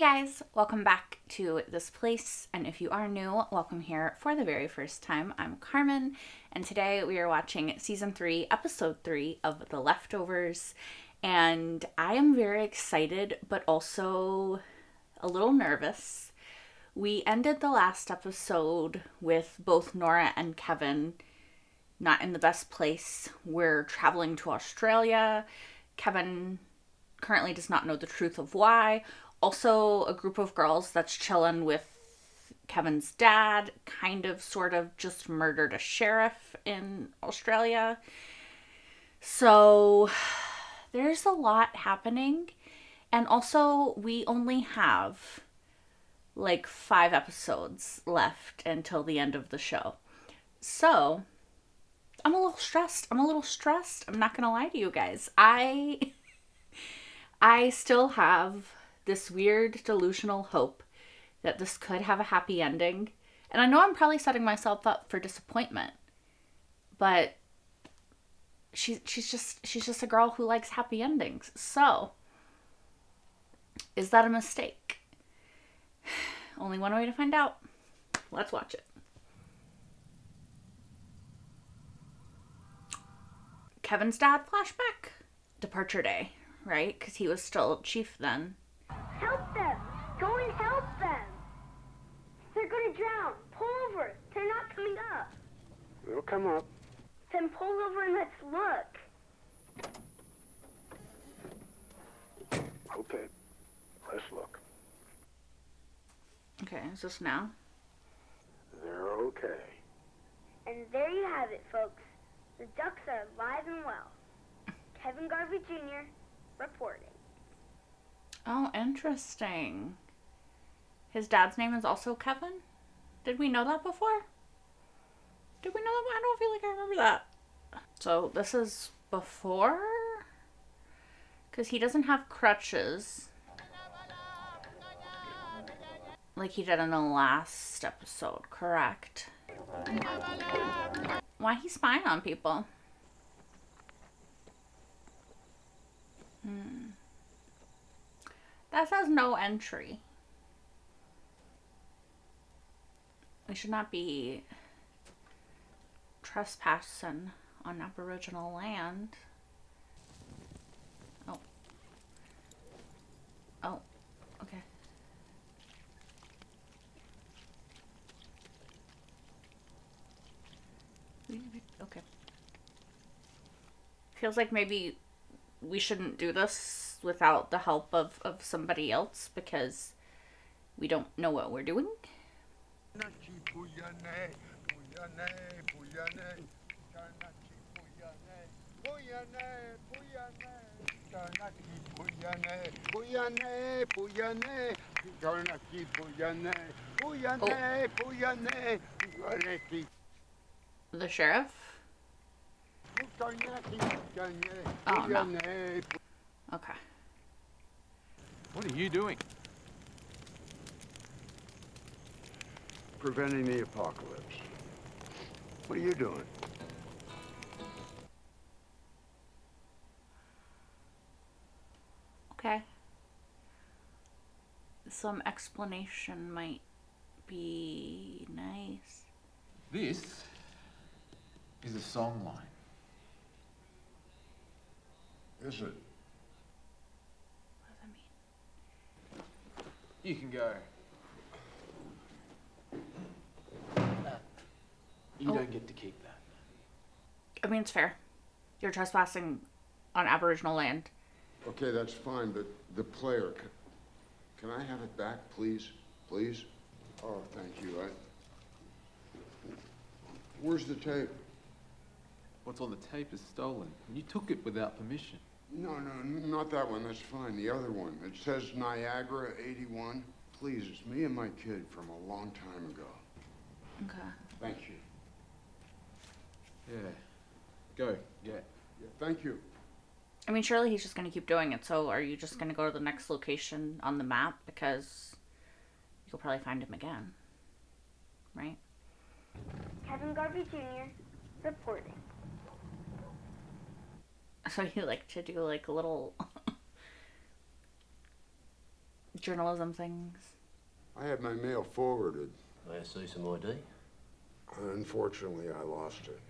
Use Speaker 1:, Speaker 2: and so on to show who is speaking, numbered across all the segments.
Speaker 1: guys, welcome back to this place, and if you are new, welcome here for the very first time. I'm Carmen, and today we are watching Season 3, Episode 3 of The Leftovers, and I am very excited, but also a little nervous. We ended the last episode with both Nora and Kevin not in the best place. We're traveling to Australia. Kevin currently does not know the truth of why. Also, a group of girls that's chilling with Kevin's dad kind of sort of just murdered a sheriff in Australia. So there's a lot happening. And also, we only have like 5 episodes left until the end of the show. So I'm a little stressed. I'm not going to lie to you guys. I still have this weird delusional hope that this could have a happy ending. And I know I'm probably setting myself up for disappointment. But she's just a girl who likes happy endings. So, is that a mistake? Only one way to find out. Let's watch it. Kevin's dad flashback. Departure day, right? Because he was still chief then.
Speaker 2: Help them! Go and help them! They're gonna drown! Pull over! They're not coming up!
Speaker 3: They'll come up.
Speaker 2: Then pull over and let's look!
Speaker 3: Okay, let's look.
Speaker 1: Okay, is this now?
Speaker 3: They're okay.
Speaker 2: And there you have it, folks. The ducks are alive and well. Kevin Garvey Jr. reporting.
Speaker 1: Oh, interesting. His dad's name is also Kevin? Did we know that before? Did we know that? I don't feel like I remember that. So this is before? Because he doesn't have crutches. Like he did in the last episode, correct? Why he's spying on people? That says no entry. We should not be trespassing on Aboriginal land. Oh. Oh, okay. Okay. Feels like maybe we shouldn't do this without the help of somebody else because we don't know what we're doing. The sheriff? Oh, no. Okay.
Speaker 4: What are you doing?
Speaker 3: Preventing the apocalypse. What are you doing?
Speaker 1: Okay. Some explanation might be nice.
Speaker 4: This is a song line.
Speaker 3: Is it?
Speaker 1: What does that mean?
Speaker 4: You can go. You don't get to keep that.
Speaker 1: I mean, it's fair. You're trespassing on Aboriginal land.
Speaker 3: Okay, that's fine, but the player, can I have it back, please? Please? Oh, thank you. Where's the tape?
Speaker 4: What's on the tape is stolen. You took it without permission.
Speaker 3: No, not that one. That's fine. The other one. It says Niagara 81. Please, it's me and my kid from a long time ago.
Speaker 1: Okay.
Speaker 3: Thank you.
Speaker 4: Yeah. Go. Yeah.
Speaker 3: Thank you.
Speaker 1: I mean, surely he's just going to keep doing it, so are you just going to go to the next location on the map? Because you'll probably find him again. Right?
Speaker 2: Kevin Garvey Jr. reporting.
Speaker 1: So you like to do like a little journalism things.
Speaker 3: I had my mail forwarded.
Speaker 5: May I see some ID?
Speaker 3: Unfortunately, I lost it.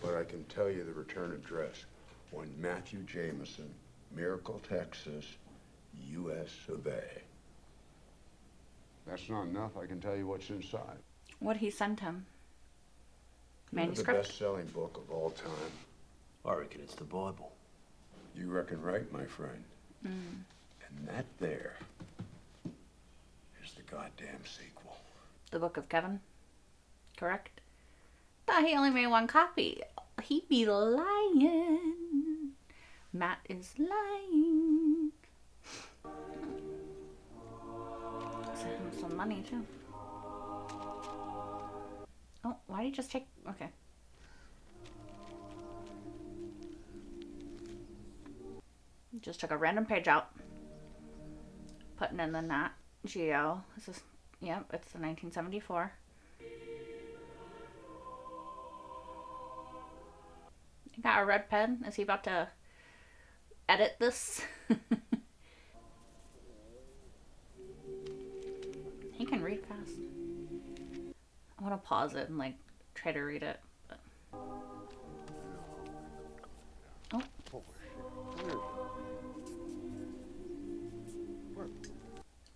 Speaker 3: But I can tell you the return address. 1 Matthew Jameson, Miracle, Texas, U.S. of A. That's not enough. I can tell you what's inside.
Speaker 1: What'd he send him?
Speaker 3: The
Speaker 1: Manuscript?
Speaker 3: best-selling book of all time.
Speaker 5: I reckon it's the Bible.
Speaker 3: You reckon right, my friend. And that there is the goddamn sequel.
Speaker 1: The Book of Kevin? Correct? Thought he only made 1 copy. He be lying. Matt is lying. Send him some money, too. Oh, why did he just take... Okay. Just took a random page out. Putting in the Nat Geo. This is... Yep, it's the 1974. You got a red pen? Is he about to edit this? He can read fast. I want to pause it and like try to read it. But... Oh.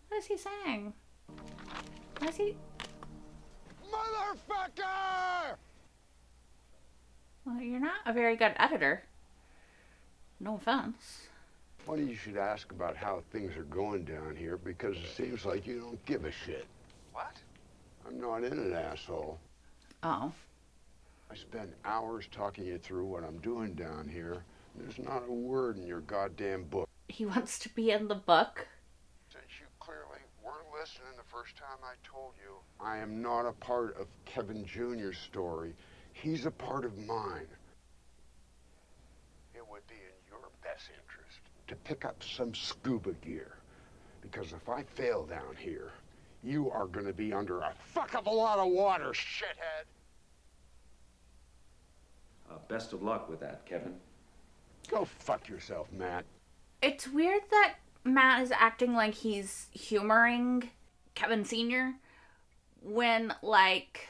Speaker 1: What is he saying? What is he?
Speaker 3: Motherfucker!
Speaker 1: Well, you're not a very good editor. No offense.
Speaker 3: Funny you should ask about how things are going down here, because it seems like you don't give a shit.
Speaker 6: What?
Speaker 3: I'm not in it, asshole.
Speaker 1: Oh.
Speaker 3: I spend hours talking you through what I'm doing down here. There's not a word in your goddamn book.
Speaker 1: He wants to be in the book.
Speaker 3: Since you clearly weren't listening the first time I told you, I am not a part of Kevin Jr.'s story. He's a part of mine. It would be in your best interest to pick up some scuba gear. Because if I fail down here, you are going to be under a fuck of a lot of water, shithead.
Speaker 6: Best of luck with that, Kevin.
Speaker 3: Go fuck yourself, Matt.
Speaker 1: It's weird that Matt is acting like he's humoring Kevin Sr. when, like,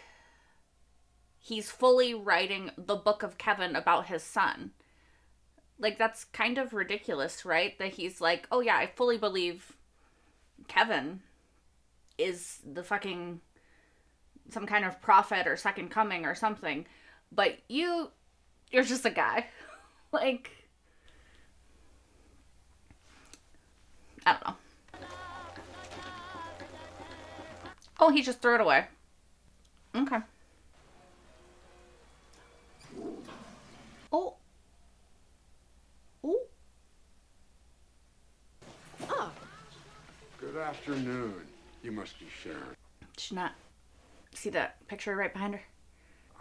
Speaker 1: he's fully writing the book of Kevin about his son. Like, that's kind of ridiculous, right? That he's like, oh yeah, I fully believe Kevin is the fucking some kind of prophet or second coming or something. But you're just a guy. Like, I don't know. Oh, he just threw it away. Okay. Oh. Oh. Oh.
Speaker 3: Good afternoon. You must be Sharon.
Speaker 1: Did you not see that picture right behind her?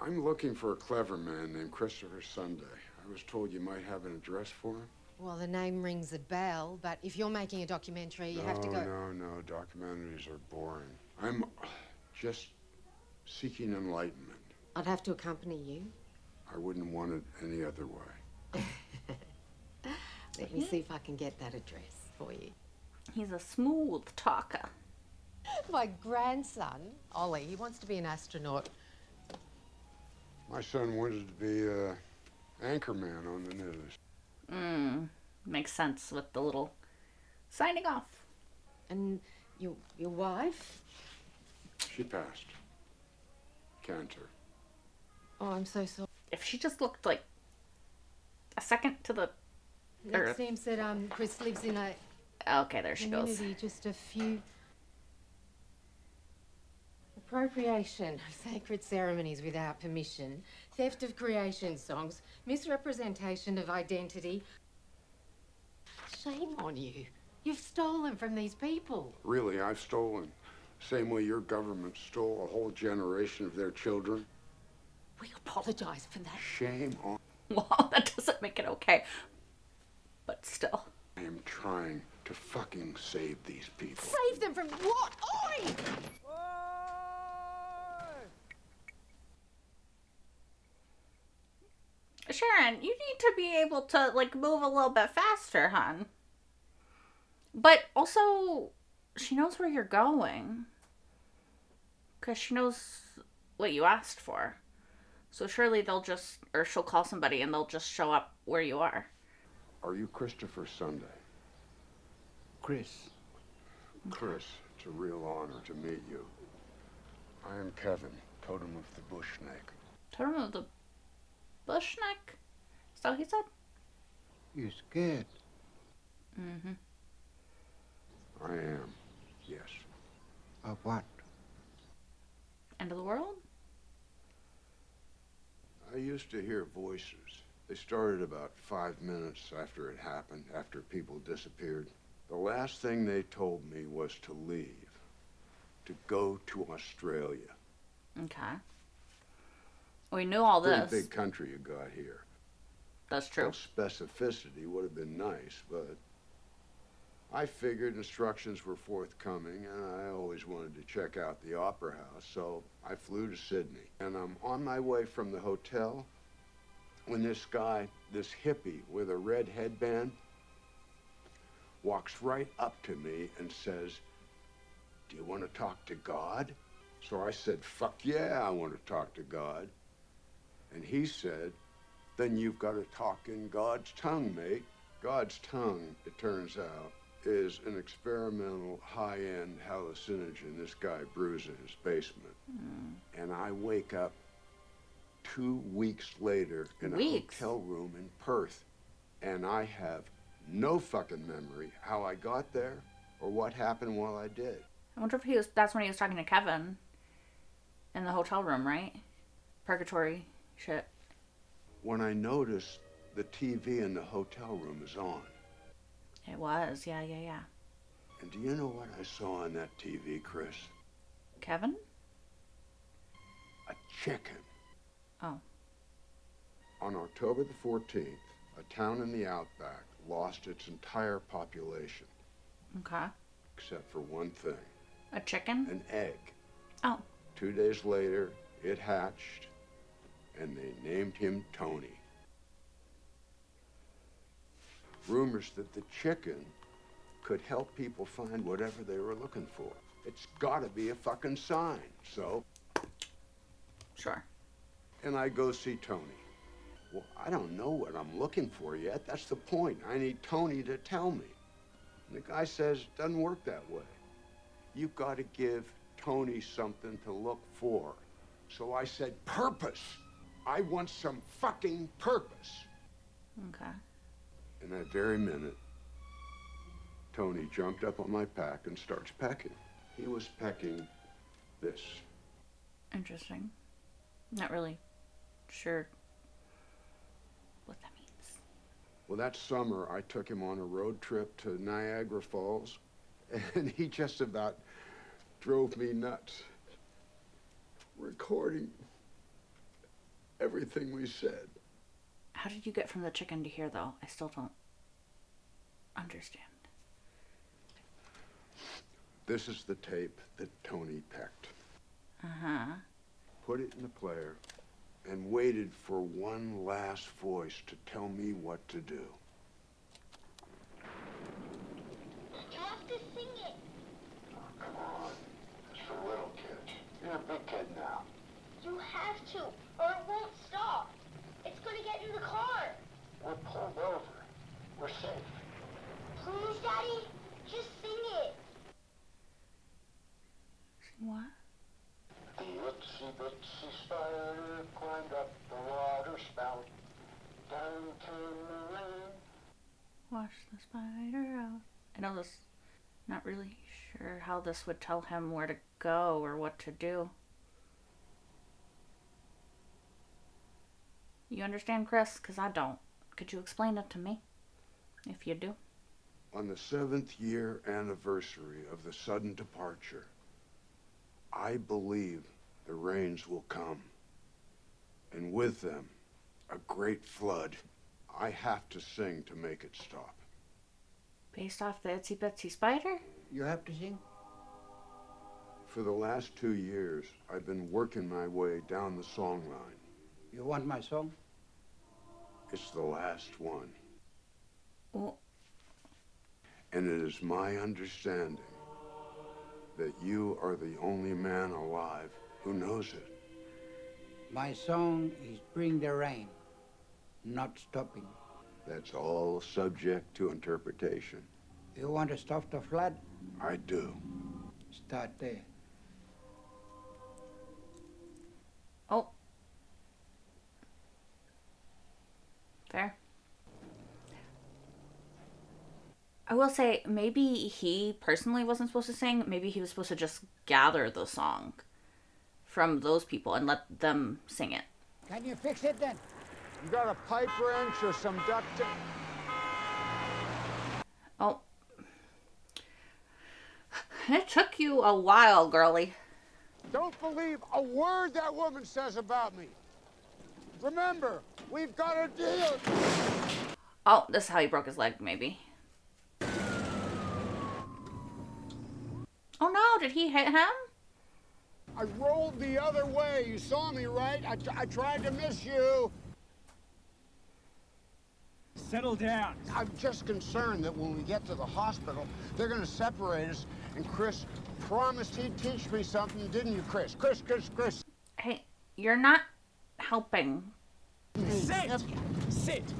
Speaker 3: I'm looking for a clever man named Christopher Sunday. I was told you might have an address for him.
Speaker 7: Well, the name rings a bell, but if you're making a documentary, you have to go...
Speaker 3: No. Documentaries are boring. I'm just seeking enlightenment.
Speaker 7: I'd have to accompany you.
Speaker 3: I wouldn't want it any other way.
Speaker 7: Let me see if I can get that address for you.
Speaker 1: He's a smooth talker.
Speaker 7: My grandson, Ollie, he wants to be an astronaut.
Speaker 3: My son wanted to be an anchorman on the news.
Speaker 1: Makes sense with the little signing off.
Speaker 7: And your wife?
Speaker 3: She passed. Cancer.
Speaker 7: Oh, I'm so sorry.
Speaker 1: If she just looked like a second to the
Speaker 7: It
Speaker 1: earth.
Speaker 7: seems that Chris lives in a
Speaker 1: Okay, there she goes.
Speaker 7: community just a few... Appropriation of sacred ceremonies without permission, theft of creation songs, misrepresentation of identity. Shame on you. You've stolen from these people.
Speaker 3: Really, I've stolen. Same way your government stole a whole generation of their children.
Speaker 7: We apologise for that.
Speaker 3: Shame on...
Speaker 1: Well, that doesn't make it okay. But still.
Speaker 3: I am trying to fucking save these people.
Speaker 7: Save them from what? Oi!
Speaker 1: Sharon, you need to be able to, like, move a little bit faster, hon. But also, she knows where you're going. Because she knows what you asked for. So surely they'll just, or she'll call somebody and they'll just show up where you are.
Speaker 3: Are you Christopher Sunday?
Speaker 8: Chris.
Speaker 3: Chris, it's a real honor to meet you. I am Kevin, totem of the bush snake.
Speaker 1: Totem of the bush neck? So he said?
Speaker 8: You scared?
Speaker 1: Mm-hmm.
Speaker 3: I am, yes.
Speaker 8: Of what?
Speaker 1: End of the world?
Speaker 3: I used to hear voices. They started about 5 minutes after it happened, after people disappeared. The last thing they told me was to leave, to go to Australia.
Speaker 1: Okay. We knew all this.
Speaker 3: Pretty big country you got here.
Speaker 1: That's true.
Speaker 3: Well, specificity would have been nice, but I figured instructions were forthcoming, and I always wanted to check out the Opera House, so I flew to Sydney. And I'm on my way from the hotel when this guy, this hippie with a red headband, walks right up to me and says, "Do you want to talk to God?" So I said, "Fuck yeah, I want to talk to God." And he said, "Then you've got to talk in God's tongue, mate." God's tongue, it turns out, is an experimental high-end hallucinogen this guy brews in his basement. And I wake up 2 weeks later in a hotel room in Perth, and I have no fucking memory how I got there or what happened while I did.
Speaker 1: I wonder if that's when he was talking to Kevin in the hotel room, right? Purgatory shit.
Speaker 3: When I noticed the TV in the hotel room is on.
Speaker 1: It was, yeah.
Speaker 3: And do you know what I saw on that TV, Chris?
Speaker 1: Kevin?
Speaker 3: A chicken.
Speaker 1: Oh.
Speaker 3: On October the 14th, a town in the outback lost its entire population.
Speaker 1: Okay.
Speaker 3: Except for one thing.
Speaker 1: A chicken?
Speaker 3: An egg.
Speaker 1: Oh.
Speaker 3: 2 days later, it hatched, and they named him Tony. Rumors that the chicken could help people find whatever they were looking for. It's gotta be a fucking sign, so.
Speaker 1: Sure.
Speaker 3: And I go see Tony. Well, I don't know what I'm looking for yet. That's the point. I need Tony to tell me. And the guy says, it doesn't work that way. You've got to give Tony something to look for. So I said, purpose. I want some fucking purpose.
Speaker 1: Okay.
Speaker 3: In that very minute, Tony jumped up on my pack and starts pecking. He was pecking this.
Speaker 1: Interesting. Not really sure what that means.
Speaker 3: Well, that summer, I took him on a road trip to Niagara Falls, and he just about drove me nuts, recording everything we said.
Speaker 1: How did you get from the chicken to here, though? I still don't understand.
Speaker 3: This is the tape that Tony pecked.
Speaker 1: Uh-huh.
Speaker 3: Put it in the player and waited for one last voice to tell me what to do.
Speaker 2: You have to sing it.
Speaker 3: Oh, come on. It's for little kids. You're a big kid now.
Speaker 2: You have to, or it won't stop. It's gonna get in the car.
Speaker 3: We're pulled over. We're safe.
Speaker 2: Please, Daddy, just sing it.
Speaker 1: What?
Speaker 3: The itsy bitsy spider climbed up the water spout. Down came the rain.
Speaker 1: Wash the spider out. I know this. Not really sure how this would tell him where to go or what to do. You understand, Chris? Because I don't. Could you explain it to me? If you do.
Speaker 3: On the 7th year anniversary of the sudden departure, I believe the rains will come, and with them, a great flood. I have to sing to make it stop.
Speaker 1: Based off the Itsy Bitsy Spider?
Speaker 8: You have to sing?
Speaker 3: For the last 2 years, I've been working my way down the song line.
Speaker 8: You want my song?
Speaker 3: It's the last one.
Speaker 1: Well,
Speaker 3: And it is my understanding that you are the only man alive who knows it.
Speaker 8: My song is Bring the Rain, not stopping.
Speaker 3: That's all subject to interpretation.
Speaker 8: You want to stop the flood?
Speaker 3: I do.
Speaker 8: Start there.
Speaker 1: Oh. Fair. I will say, maybe he personally wasn't supposed to sing. Maybe he was supposed to just gather the song from those people and let them sing it.
Speaker 8: Can you fix it then?
Speaker 3: You got a pipe wrench or some duct tape?
Speaker 1: Oh. It took you a while, girlie.
Speaker 3: Don't believe a word that woman says about me. Remember, we've got a deal.
Speaker 1: Oh, this is how he broke his leg, maybe. Oh no, did he hit him?
Speaker 3: I rolled the other way. You saw me, right? I tried to miss you.
Speaker 9: Settle down.
Speaker 3: I'm just concerned that when we get to the hospital, they're going to separate us. And Chris promised he'd teach me something, didn't you, Chris? Chris.
Speaker 1: Hey, you're not helping.
Speaker 9: Sit! Sit!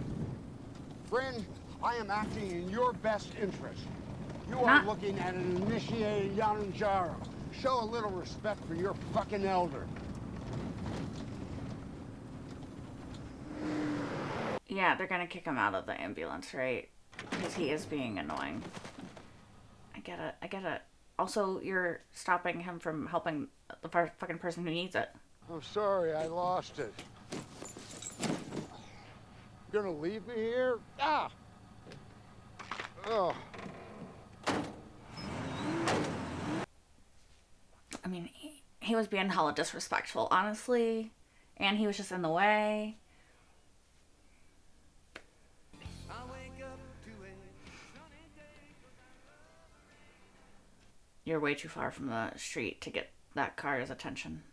Speaker 3: Friend, I am acting in your best interest. You are
Speaker 1: Not-
Speaker 3: looking at an initiated Yanjaro. Show a little respect for your fucking elder.
Speaker 1: Yeah, they're gonna kick him out of the ambulance, right? Because he is being annoying. I get it. Also, you're stopping him from helping the fucking person who needs it.
Speaker 3: I'm sorry, I lost it. Gonna leave me here? Ah! Oh.
Speaker 1: I mean, he was being hella disrespectful, honestly. And he was just in the way. You're way too far from the street to get that car's attention.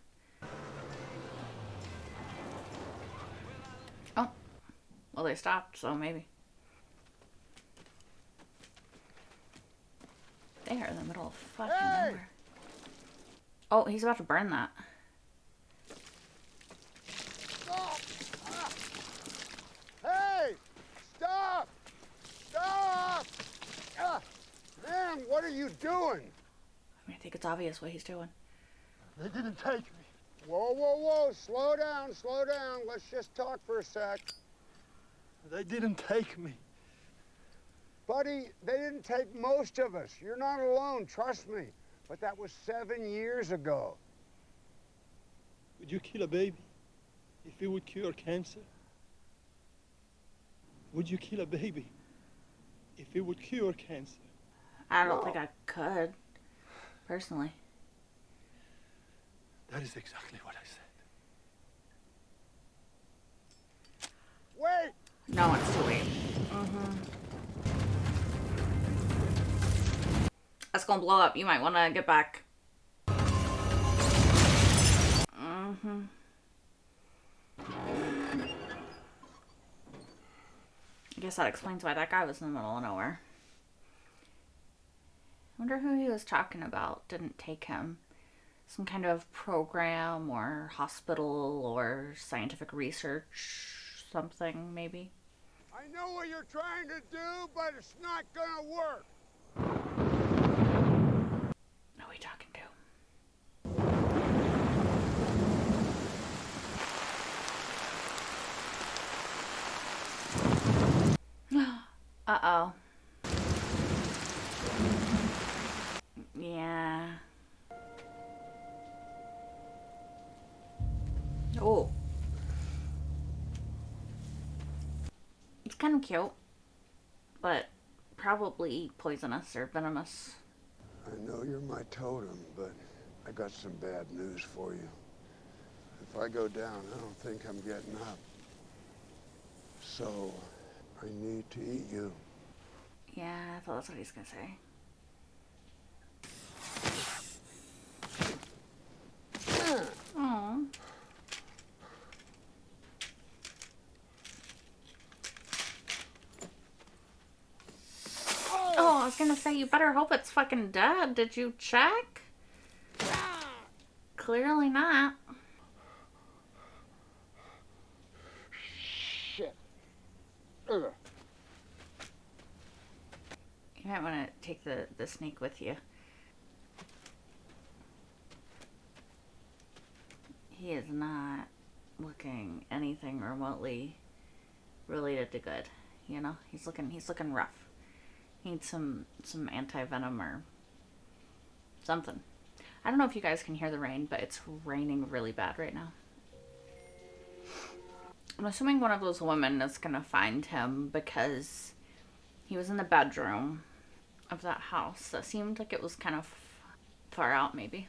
Speaker 1: Oh. Well, they stopped, so maybe. They are in the middle of fucking nowhere. Oh, he's about to burn that.
Speaker 3: Stop! Ah! Hey! Stop! Stop! Ah! Man, what are you doing?
Speaker 1: I mean, I think it's obvious what he's doing.
Speaker 3: They didn't take me. Whoa. Slow down. Let's just talk for a sec.
Speaker 9: They didn't take me.
Speaker 3: Buddy, they didn't take most of us. You're not alone, trust me. But that was 7 years ago.
Speaker 9: Would you kill a baby if it would cure cancer? Would you kill a baby if it would cure cancer?
Speaker 1: I don't think I could, personally.
Speaker 9: That is exactly what I said.
Speaker 3: Wait!
Speaker 1: No, it's too late. That's gonna blow up. You might want to get back. I guess that explains why that guy was in the middle of nowhere. I wonder who he was talking about didn't take him. Some kind of program or hospital or scientific research, something maybe.
Speaker 3: I know what you're trying to do, but it's not gonna work.
Speaker 1: Who are we talking to? Uh-oh. Yeah. Oh. It's kind of cute, but probably poisonous or venomous.
Speaker 3: I know you're my totem, but I got some bad news for you. If I go down, I don't think I'm getting up. So, I need to eat you.
Speaker 1: Yeah, I thought that's what he's gonna say. Aww. Oh, I was gonna say, you better hope it's fucking dead. Did you check? Clearly not.
Speaker 3: Shit. Ugh.
Speaker 1: You might want to take the snake with you. He is not looking anything remotely related to good. You know, he's looking rough. He needs some anti-venom or something. I don't know if you guys can hear the rain, but it's raining really bad right now. I'm assuming one of those women is gonna find him because he was in the bedroom of that house. That seemed like it was kind of far out, maybe.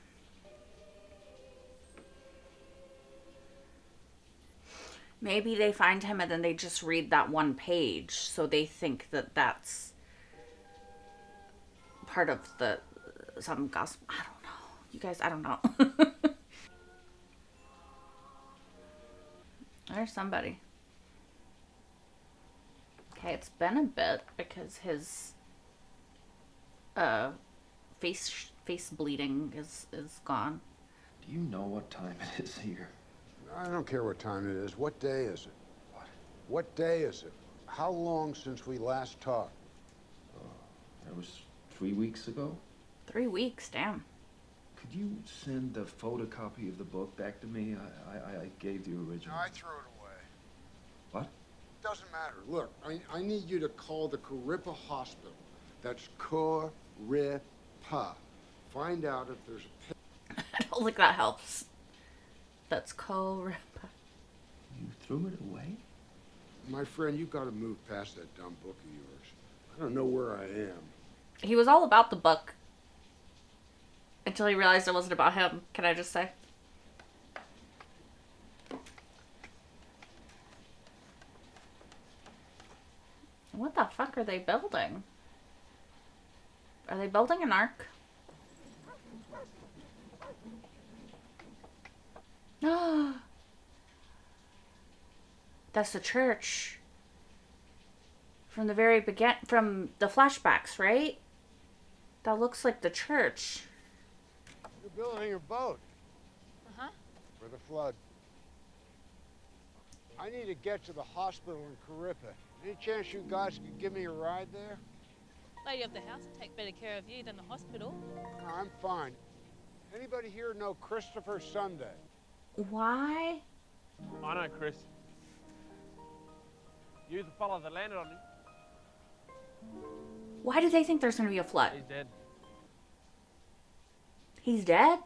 Speaker 1: Maybe they find him and then they just read that one page, so they think that that's part of some gospel. I don't know. You guys, I don't know. There's somebody. Okay, it's been a bit because his face bleeding is gone.
Speaker 6: Do you know what time it is here?
Speaker 3: I don't care what time it is. What day is it? What day is it? How long since we last talked?
Speaker 6: That was 3 weeks ago.
Speaker 1: 3 weeks, damn.
Speaker 6: Could you send a photocopy of the book back to me? I gave the original.
Speaker 3: No, I threw it away.
Speaker 6: What?
Speaker 3: Doesn't matter. Look, I need you to call the Corippa Hospital. That's Corippa. Find out if there's a...
Speaker 1: I don't think that helps. That's Corippa.
Speaker 6: You threw it away?
Speaker 3: My friend, you gotta move past that dumb book of yours. I don't know where I am.
Speaker 1: He was all about the book until he realized it wasn't about him. Can I just say? What the fuck are they building? Are they building an ark? No. That's the church. From the very beginning, from the flashbacks, right? That looks like the church.
Speaker 3: You're building a boat.
Speaker 10: Uh-huh.
Speaker 3: For the flood. I need to get to the hospital in Corippa. Any chance you guys could give me a ride there?
Speaker 10: Lady of the house will take better care of you than the hospital.
Speaker 3: No, I'm fine. Anybody here know Christopher Sunday?
Speaker 1: Why?
Speaker 9: I know, Chris. You the fella that landed on him.
Speaker 1: Why do they think there's going to be a flood?
Speaker 9: He's dead.
Speaker 1: He's dead?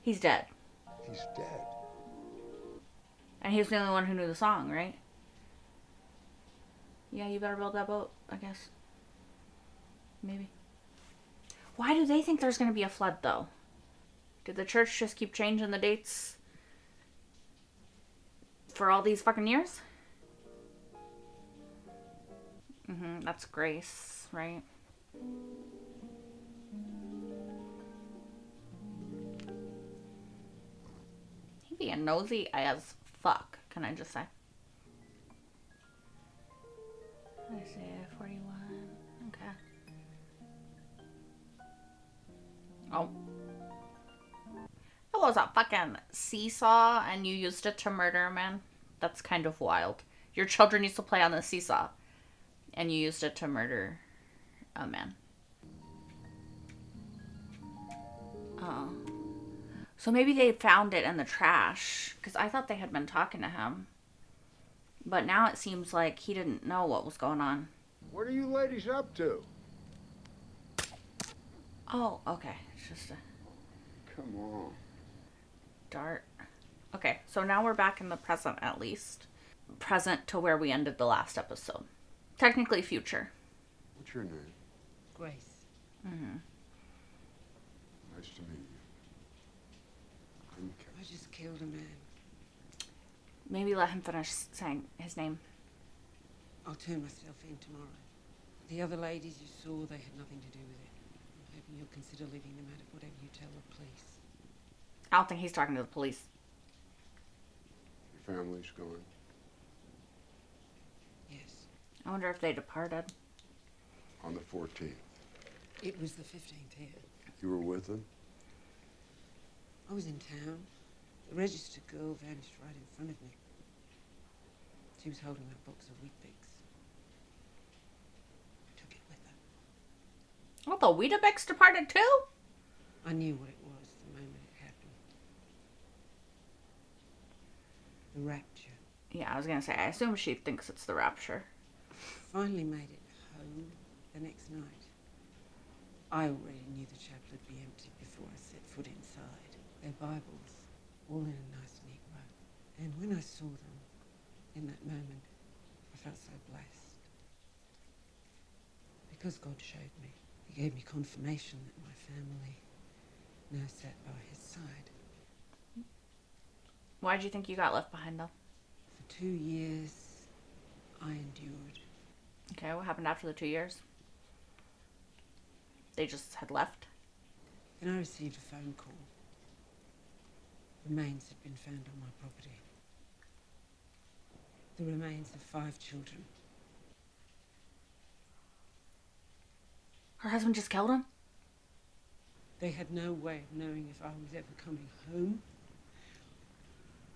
Speaker 1: He's dead.
Speaker 3: He's dead.
Speaker 1: And he was the only one who knew the song, right? Yeah, you better build that boat, I guess. Maybe. Why do they think there's going to be a flood, though? Did the church just keep changing the dates for all these fucking years? That's Grace, right? He being nosy as fuck, can I just say? I see, 41. Okay. Oh. That was a fucking seesaw and you used it to murder a man? That's kind of wild. Your children used to play on the seesaw and you used it to murder a man. Oh. So maybe they found it in the trash, because I thought they had been talking to him. But now it seems like he didn't know what was going on.
Speaker 3: What are you ladies up to?
Speaker 1: Oh, okay. It's just a
Speaker 3: Come on.
Speaker 1: dart. Okay, so now we're back in the present at least. Present to where we ended the last episode. Technically future.
Speaker 3: What's your name?
Speaker 7: Grace.
Speaker 1: Mm-hmm.
Speaker 3: Nice to meet you. Okay.
Speaker 7: I just killed a man.
Speaker 1: Maybe let him finish saying his name.
Speaker 7: I'll turn myself in tomorrow. The other ladies you saw, they had nothing to do with it. I'm hoping you'll consider leaving them out of whatever you tell the police.
Speaker 1: I don't think he's talking to the police.
Speaker 3: Your family's gone?
Speaker 7: Yes.
Speaker 1: I wonder if they departed.
Speaker 3: On the 14th.
Speaker 7: It was the 15th here.
Speaker 3: You were with them?
Speaker 11: I was in town. The registered girl vanished right in front of me. She was holding that box of Weet-Bix. Took it with her.
Speaker 1: Oh, the Weetabix departed too?
Speaker 11: I knew what it was the moment it happened. The rapture.
Speaker 1: Yeah, I was gonna say, I assume she thinks it's the rapture.
Speaker 11: Finally made it home the next night. I already knew the chapel would be empty before I set foot inside. Their Bibles, all in a nice neat row. And when I saw them, in that moment, I felt so blessed. Because God showed me. He gave me confirmation that my family now sat by his side.
Speaker 1: Why do you think you got left behind, though?
Speaker 11: For 2 years, I endured.
Speaker 1: Okay, what happened after the 2 years? They just had left?
Speaker 11: Then I received a phone call. Remains had been found on my property. The remains of 5 children.
Speaker 1: Her husband just killed him?
Speaker 11: They had no way of knowing if I was ever coming home,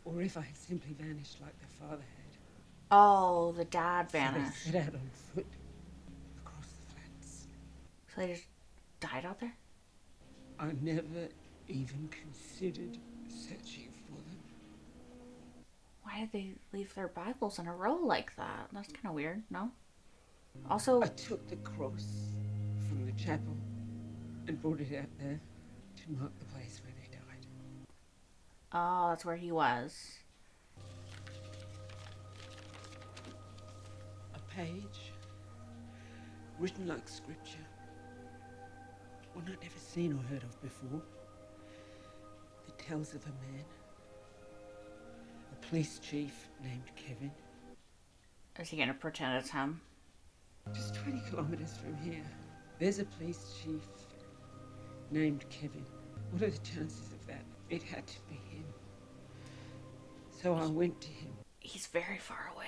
Speaker 11: or if I had simply vanished like their father had.
Speaker 1: Oh, the dad vanished.
Speaker 11: So they set out on foot across the flats.
Speaker 1: So they just died out there?
Speaker 11: I never even considered searching for them.
Speaker 1: Why did they leave their Bibles in a row like that? That's kind of weird, no? Also,
Speaker 11: I took the cross from the chapel and brought it out there to mark the place where they died.
Speaker 1: oh, that's where he was.
Speaker 11: A page written like scripture. One I'd never seen or heard of before. That tells of a man, a police chief named Kevin.
Speaker 1: Is he gonna pretend it's him?
Speaker 11: Just 20 kilometers from here, there's a police chief named Kevin. What are the chances of that? It had to be him. So I went to him.
Speaker 1: He's very far away.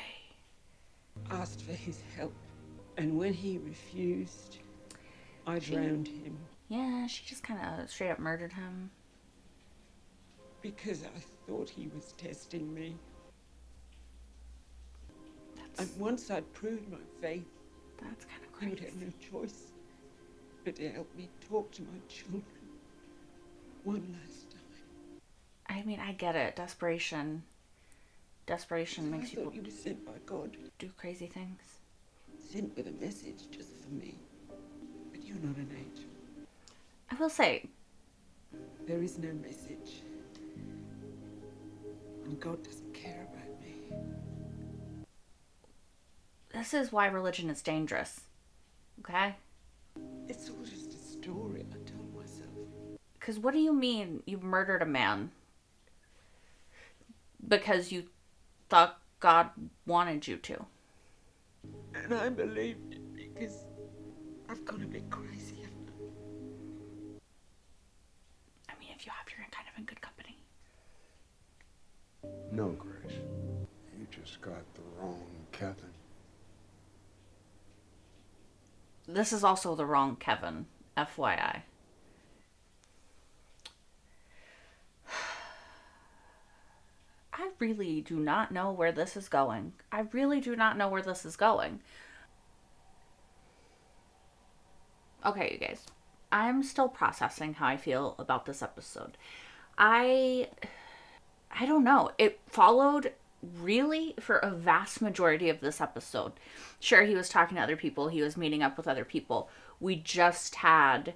Speaker 11: Asked for his help. And when he refused, I drowned him.
Speaker 1: Yeah, she just kind of straight up murdered him.
Speaker 11: Because I thought he was testing me. And once I'd proved my faith,
Speaker 1: That's kind of
Speaker 11: he
Speaker 1: crazy.
Speaker 11: would have no choice but to help me talk to my children one last time.
Speaker 1: I mean, I get it. Desperation makes
Speaker 11: I
Speaker 1: people
Speaker 11: thought he was sent by God.
Speaker 1: do crazy things.
Speaker 11: Sent with a message just for me. But you're not an angel.
Speaker 1: I will say,
Speaker 11: There is no message. And God doesn't care about me.
Speaker 1: this is why religion is dangerous. Okay?
Speaker 11: It's all just a story I told myself.
Speaker 1: Because what do you mean you murdered a man? Because you thought God wanted you to.
Speaker 11: And I believed it because I've gone a bit crazy, haven't I?
Speaker 1: I mean, if you have, you're kind of in good company.
Speaker 3: No, Grace. You just got the wrong Kevin.
Speaker 1: This is also the wrong Kevin, FYI. I really do not know where this is going. I really do not know where this is going. Okay, you guys. I'm still processing how I feel about this episode. I don't know. It followed really for a vast majority of this episode. Sure, he was talking to other people. He was meeting up with other people. We just had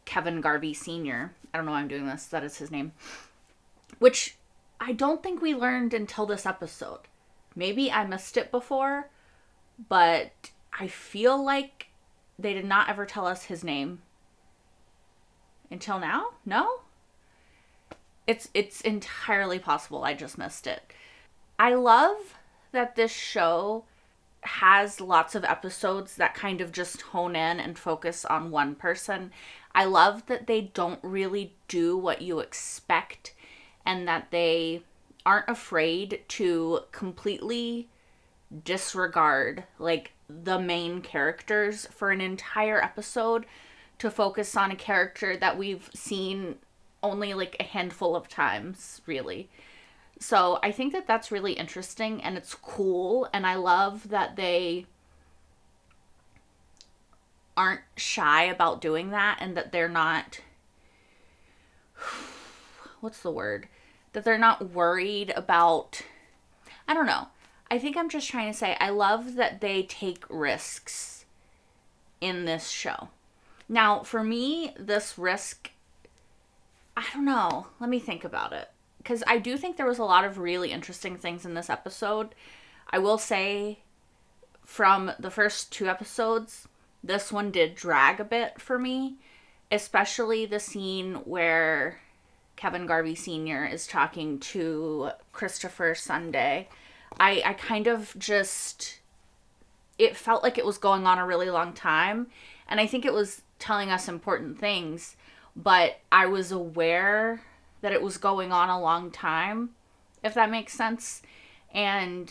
Speaker 1: Kevin Garvey Sr. I don't know why I'm doing this. That is his name. Which I don't think we learned until this episode. Maybe I missed it before, but I feel like they did not ever tell us his name until now. No? It's entirely possible I just missed it. I love that this show has lots of episodes that kind of just hone in and focus on one person. I love that they don't really do what you expect and that they aren't afraid to completely disregard like the main characters for an entire episode to focus on a character that we've seen only like a handful of times, really. So I think that that's really interesting and it's cool. And I love that they aren't shy about doing that and that they're not, what's the word? That they're not worried about, I don't know. I think I'm just trying to say I love that they take risks in this show. Now, for me, this risk, I don't know. Let me think about it. Because I do think there was a lot of really interesting things in this episode. I will say, from the first 2 episodes, this one did drag a bit for me. Especially the scene where Kevin Garvey Sr. is talking to Christopher Sunday. I kind of just, it felt like it was going on a really long time. And I think it was telling us important things. But I was aware that it was going on a long time, if that makes sense. And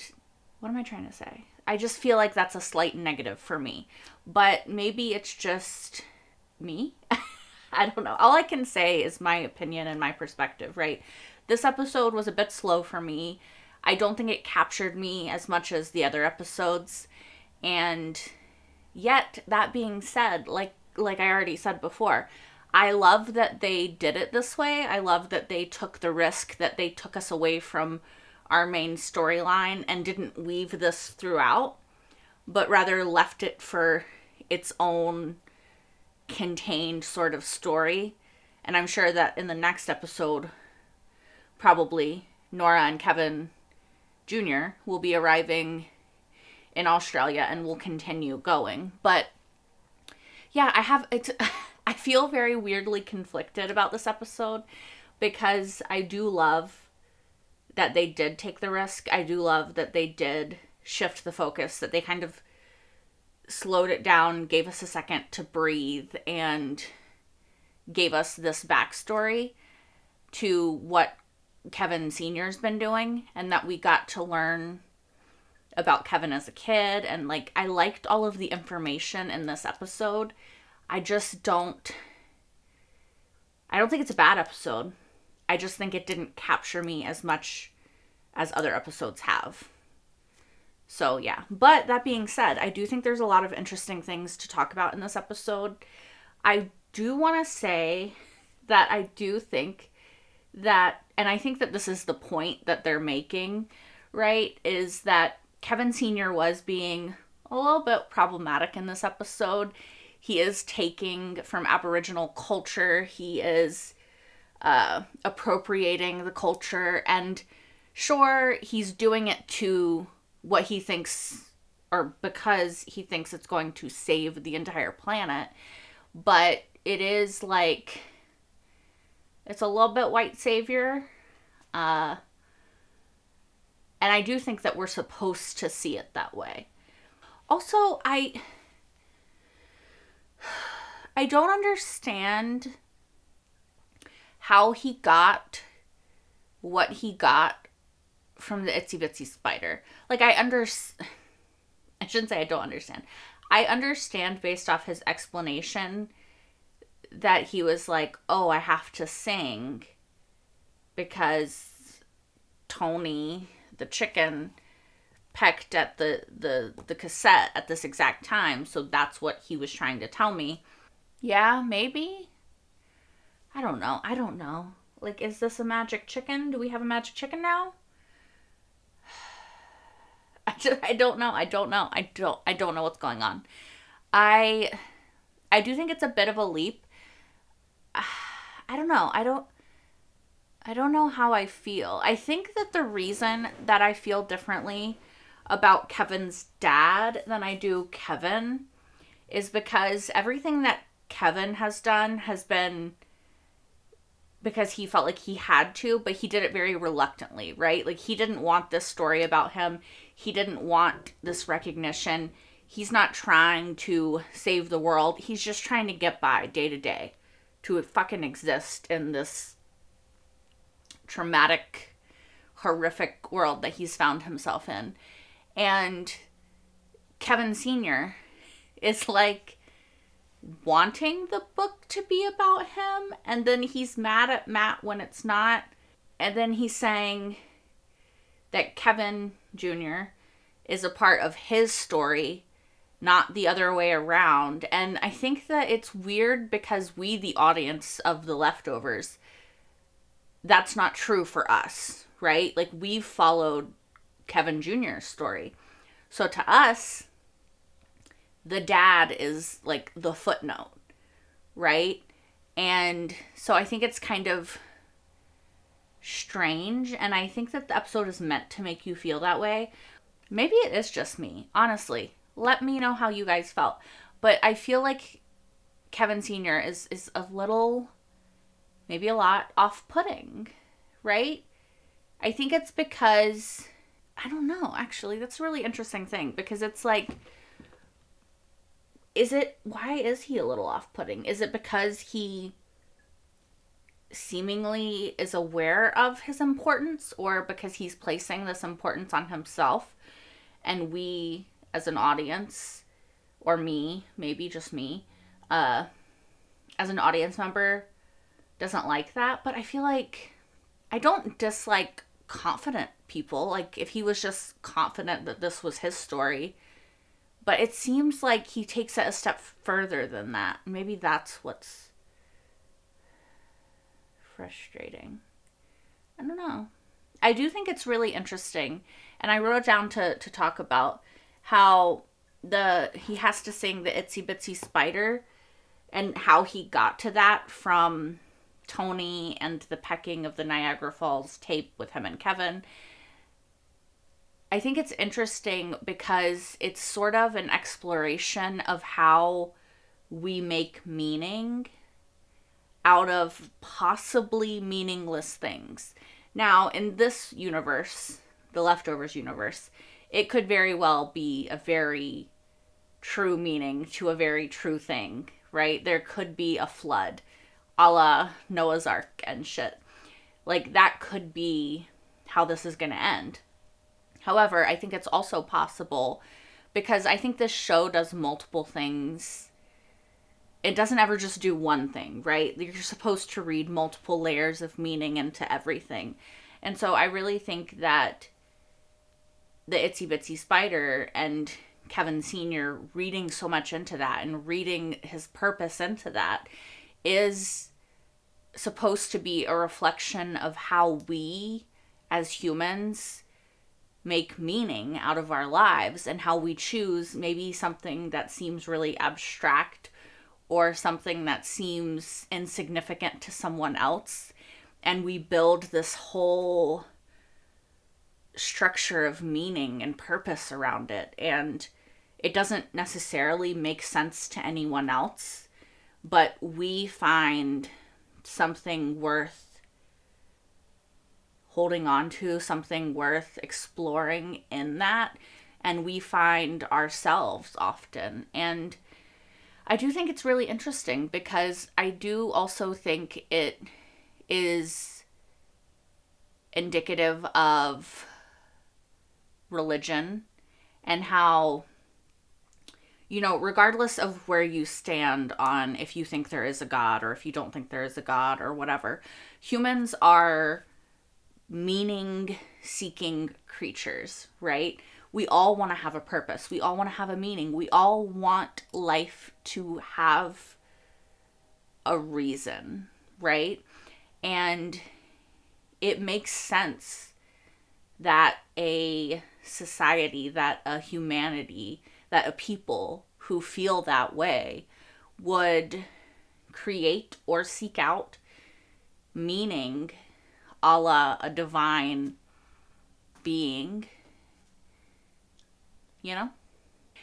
Speaker 1: what am I trying to say? I just feel like that's a slight negative for me. But maybe it's just me. I don't know. All I can say is my opinion and my perspective, right? This episode was a bit slow for me. I don't think it captured me as much as the other episodes. And yet, that being said, like I already said before, I love that they did it this way. I love that they took the risk, that they took us away from our main storyline and didn't weave this throughout, but rather left it for its own contained sort of story. And I'm sure that in the next episode, probably Nora and Kevin Jr. will be arriving in Australia and will continue going. But yeah, I feel very weirdly conflicted about this episode because I do love that they did take the risk. I do love that they did shift the focus, that they kind of slowed it down, gave us a second to breathe, and gave us this backstory to what Kevin Sr.'s been doing, and that we got to learn about Kevin as a kid. And like, I liked all of the information in this episode. I don't think it's a bad episode. I just think it didn't capture me as much as other episodes have. So yeah, but that being said, I do think there's a lot of interesting things to talk about in this episode. I do want to say that I do think that, and I think that this is the point that they're making, right, is that Kevin Sr. was being a little bit problematic in this episode. He is taking from Aboriginal culture. He is appropriating the culture. And sure, he's doing it to what he thinks, or because he thinks it's going to save the entire planet. But it is like, it's a little bit white savior. And I do think that we're supposed to see it that way. Also, I don't understand how he got what he got from the Itsy Bitsy Spider. Like, I shouldn't say I don't understand. I understand based off his explanation that he was like, oh, I have to sing because Tony, the chicken, pecked at the cassette at this exact time. So that's what he was trying to tell me. Yeah, maybe. I don't know. Like, is this a magic chicken? Do we have a magic chicken now? I don't know. I don't know what's going on. I do think it's a bit of a leap. I don't know. I don't know how I feel. I think that the reason that I feel differently about Kevin's dad than I do Kevin is because everything that Kevin has done has been because he felt like he had to, but he did it very reluctantly, right? Like, he didn't want this story about him. He didn't want this recognition. He's not trying to save the world. He's just trying to get by day to day, to fucking exist in this traumatic, horrific world that he's found himself in. And Kevin Sr. is like, wanting the book to be about him, and then he's mad at Matt when it's not. And then he's saying that Kevin Jr. is a part of his story, not the other way around. And I think that it's weird because we, the audience of The Leftovers, that's not true for us, right? Like, we've followed Kevin Jr.'s story. So to us, the dad is like the footnote, right? And so I think it's kind of strange, and I think that the episode is meant to make you feel that way. Maybe it is just me, honestly. Let me know how you guys felt. But I feel like Kevin Sr. is a little, maybe a lot, off-putting, right? I think it's because, I don't know, actually. That's a really interesting thing, because it's like, why is he a little off-putting? Is it because he seemingly is aware of his importance, or because he's placing this importance on himself, and we, as an audience, or me, maybe just me, as an audience member, doesn't like that? But I feel like I don't dislike confident people. Like, if he was just confident that this was his story, but it seems like he takes it a step further than that. Maybe that's what's frustrating. I don't know. I do think it's really interesting, and I wrote it down to talk about how he has to sing the Itsy Bitsy Spider, and how he got to that from Tony and the pecking of the Niagara Falls tape with him and Kevin. I think it's interesting because it's sort of an exploration of how we make meaning out of possibly meaningless things. Now, in this universe, the Leftovers universe, it could very well be a very true meaning to a very true thing, right? There could be a flood, a la Noah's Ark and shit. Like, that could be how this is going to end. However, I think it's also possible, because I think this show does multiple things. It doesn't ever just do one thing, right? You're supposed to read multiple layers of meaning into everything. And so I really think that the Itsy Bitsy Spider and Kevin Sr. reading so much into that and reading his purpose into that is supposed to be a reflection of how we as humans make meaning out of our lives, and how we choose maybe something that seems really abstract or something that seems insignificant to someone else, and we build this whole structure of meaning and purpose around it, and it doesn't necessarily make sense to anyone else, but we find something worth holding on to, something worth exploring in that, and we find ourselves often. And I do think it's really interesting, because I do also think it is indicative of religion, and how, you know, regardless of where you stand on if you think there is a God or if you don't think there is a God or whatever, humans are meaning-seeking creatures, right? We all want to have a purpose. We all want to have a meaning. We all want life to have a reason, right? And it makes sense that a society, that a humanity, that a people who feel that way would create or seek out meaning, a la a divine being, you know?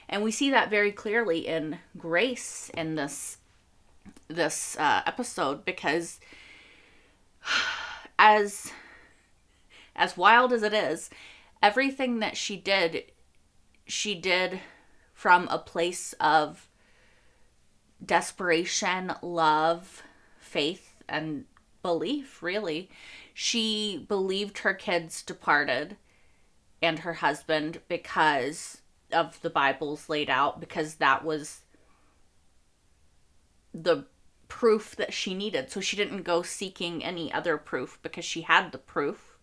Speaker 1: And we see that very clearly in Grace in this episode, because as wild as it is, everything that she did from a place of desperation, love, faith, and belief, really. She believed her kids departed and her husband because of the Bibles laid out, because that was the proof that she needed. So she didn't go seeking any other proof because she had the proof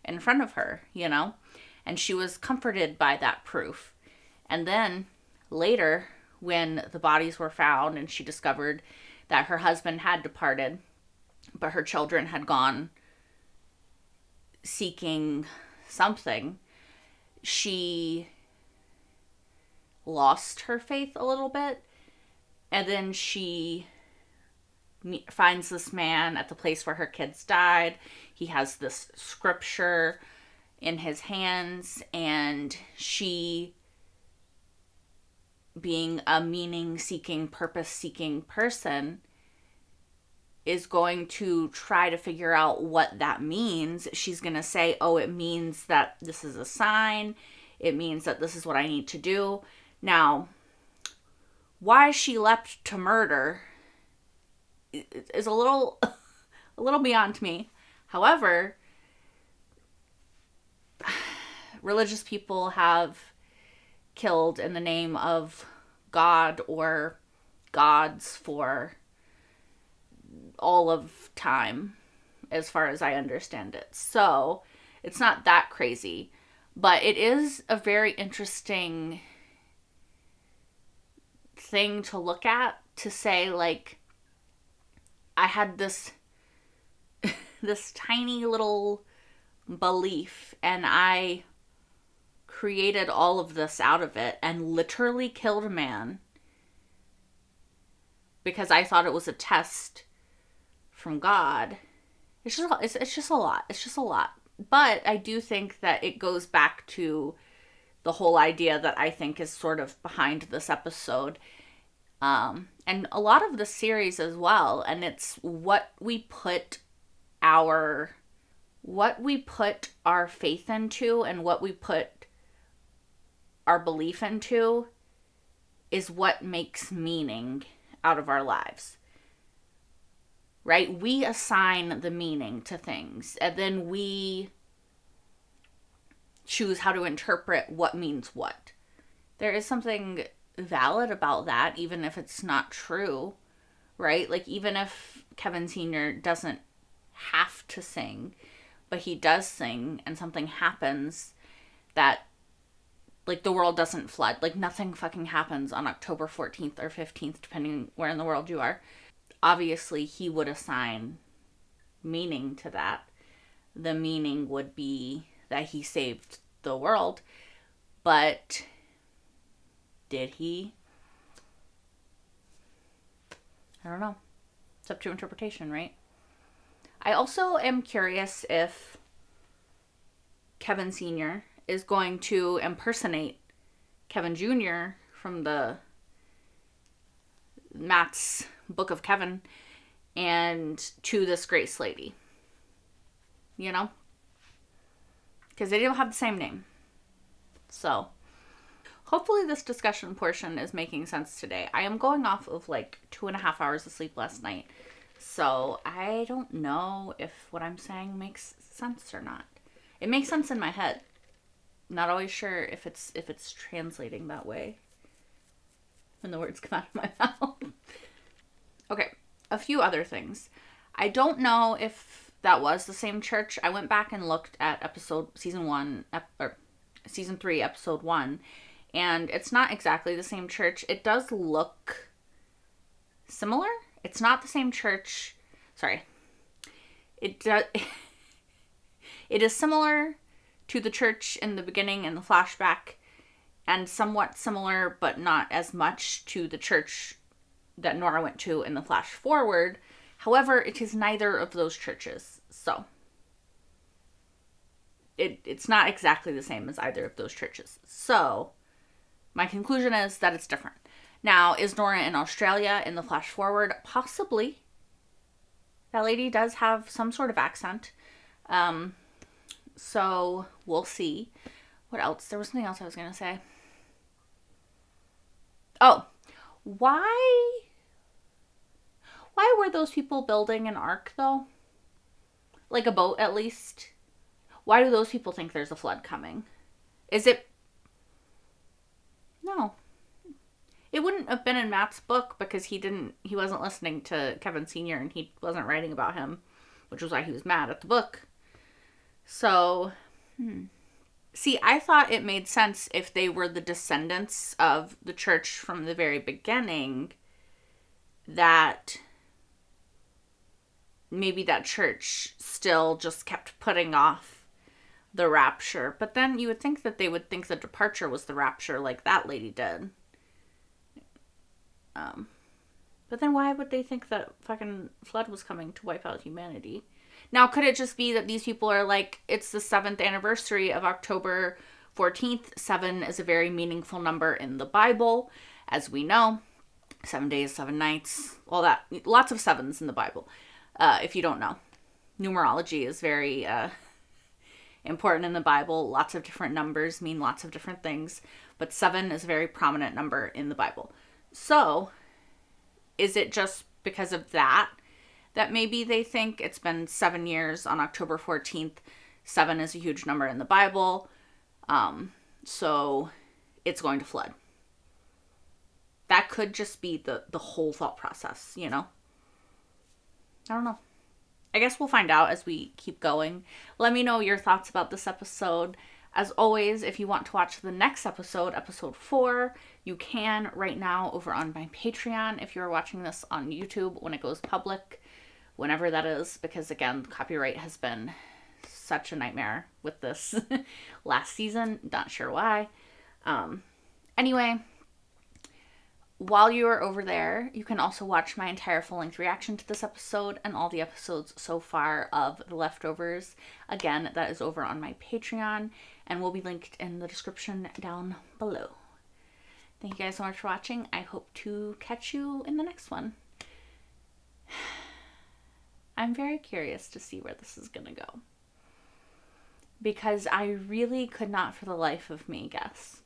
Speaker 1: in front of her, you know? And she was comforted by that proof. And then later, when the bodies were found and she discovered that her husband had departed, but her children had gone seeking something, she lost her faith a little bit. And then she finds this man at the place where her kids died. He has this scripture in his hands, and she, being a meaning seeking, purpose seeking person, is going to try to figure out what that means. She's going to say, oh, it means that this is a sign. It means that this is what I need to do. Now, why she leapt to murder is a little beyond me. However, religious people have killed in the name of God or gods for all of time, as far as I understand it. So it's not that crazy, but it is a very interesting thing to look at, to say, like, I had this this tiny little belief and I created all of this out of it and literally killed a man because I thought it was a test from God. It's just a lot. It's just a lot. But I do think that it goes back to the whole idea that I think is sort of behind this episode. And a lot of the series as well. And it's what we put our faith into and what we put our belief into is what makes meaning out of our lives. Right? We assign the meaning to things, and then we choose how to interpret what means what. There is something valid about that, even if it's not true, right? Like, even if Kevin Sr. doesn't have to sing, but he does sing, and something happens that, like, the world doesn't flood. Like, nothing fucking happens on October 14th or 15th, depending where in the world you are. Obviously, he would assign meaning to that. The meaning would be that he saved the world. But did he? I don't know. It's up to interpretation, right? I also am curious if Kevin Sr. is going to impersonate Kevin Jr. from the Matt's Book of Kevin and to this Grace lady. You know? Because they don't have the same name. So, hopefully this discussion portion is making sense today. I am going off of like 2.5 hours of sleep last night. So, I don't know if what I'm saying makes sense or not. It makes sense in my head. Not always sure if it's translating that way when the words come out of my mouth. Okay, a few other things. I don't know if that was the same church. I went back and looked at season 3, episode 1, and it's not exactly the same church. It does look similar. It's not the same church. Sorry. It is similar to the church in the beginning in the flashback, and somewhat similar, but not as much, to the church that Nora went to in the flash forward. However, it is neither of those churches. So, it's not exactly the same as either of those churches. So, my conclusion is that it's different. Now, is Nora in Australia in the flash forward? Possibly. That lady does have some sort of accent. So, we'll see. What else? There was something else I was going to say. Oh, why were those people building an ark, though? Like a boat, at least. Why do those people think there's a flood coming? Is it... No. It wouldn't have been in Matt's book because he wasn't listening to Kevin Sr. and he wasn't writing about him, which was why he was mad at the book. So, see, I thought it made sense if they were the descendants of the church from the very beginning, that maybe that church still just kept putting off the rapture. But then you would think that they would think the departure was the rapture like that lady did. But then why would they think that fucking flood was coming to wipe out humanity? Now, could it just be that these people are like, it's the 7th anniversary of October 14th. 7 is a very meaningful number in the Bible, as we know. 7 days, 7 nights, all that. Lots of 7s in the Bible, if you don't know. Numerology is very important in the Bible. Lots of different numbers mean lots of different things, but 7 is a very prominent number in the Bible. So, is it just because of that maybe they think it's been 7 years on October 14th? 7 is a huge number in the Bible, so it's going to flood. That could just be the whole thought process, you know? I don't know. I guess we'll find out as we keep going. Let me know your thoughts about this episode. As always, if you want to watch the next episode, episode 4, you can right now over on my Patreon if you're watching this on YouTube when it goes public, whenever that is, because again, copyright has been such a nightmare with this last season. Not sure why. Anyway, while you are over there, you can also watch my entire full-length reaction to this episode and all the episodes so far of The Leftovers. Again, that is over on my Patreon and will be linked in the description down below. Thank you guys so much for watching. I hope to catch you in the next one. I'm very curious to see where this is going to go, because I really could not for the life of me guess.